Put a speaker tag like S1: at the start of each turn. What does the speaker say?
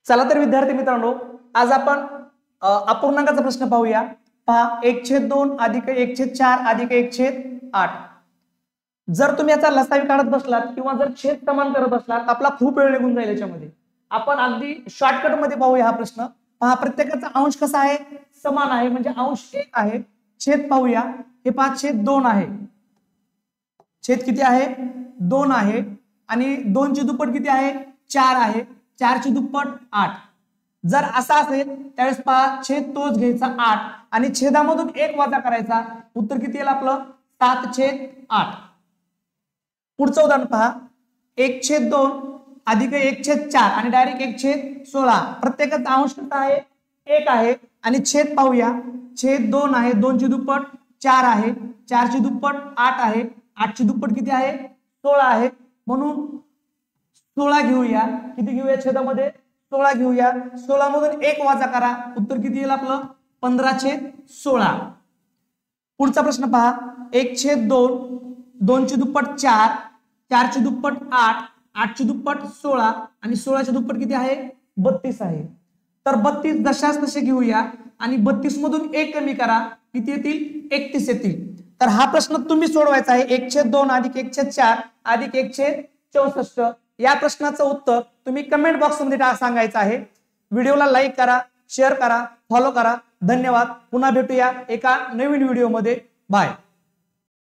S1: चला तर विद्यार्थी मित्रांनो, आज आपण अपूर्णांकाचा प्रश्न पाहूया। पहा 1/2 अधिक 1/4 अधिक 1/8। जर तुम्ही याचा लसावी काढत बसलात किंवा जर छेद समान करत बसलात आपला खूप वेळ निघून जाईल याच्यामध्ये। आपण अगदी शॉर्टकट मध्ये पाहूया हा प्रश्न। पहा प्रत्येकाचा अंश कसा आहे, समान आहे, म्हणजे अंश 1 आहे। छेद पाहूया, हे 5/2 आहे। छेद किती आहे, 2 आहे, आणि 2 ची दुप्पट किती आहे, 4 आहे। 4 ची दुप्पट 8। जर असा असेल त्यावेळेस पहा छेद तोच घ्यायचा 8 आणि छेदामधून 1 वजा करायचा, उत्तर किती येईल आपलं 7/8। पुढचं उदाहरण पहा 1/2 अधिक 1/4 आणि डायरेक्ट 1/16। प्रत्येकाचा अंश किती आहे, 1 आहे, आणि छेद पाहूया, छेद 2 आहे, 2 ची दुप्पट 4 आहे, 4 ची दुप्पट 8 आहे, 8 ची दुप्पट किती आहे 16 आहे, म्हणून 16 घेऊया। किती घेऊया छेदामध्ये 16 घेऊया। 16 मधून 1 वजा करा, उत्तर किती येईल आपलं 15/16। पुढचा प्रश्न पहा 1/2 2 ची दुप्पट 4 4 ची दुप्पट 8 8 ची दुप्पट 16 आणि 16 ची दुप्पट किती आहे 32 आहे। तर 32 जशास तसे घेऊया आणि 32 मधून 1 कमी करा, किती येतील 31 येतील। तर हा प्रश्न तुम्ही सोडवायचा आहे। 1/2 अधिक 1/4 अधिक 1/64। या प्रश्नाचं उत्तर तुम्ही कमेंट बॉक्स मध्ये सांगायचं आहे। व्हिडिओला लाईक करा, शेअर करा, फॉलो करा। धन्यवाद। पुन्हा भेटूया एका नवीन व्हिडिओ मध्ये। बाय।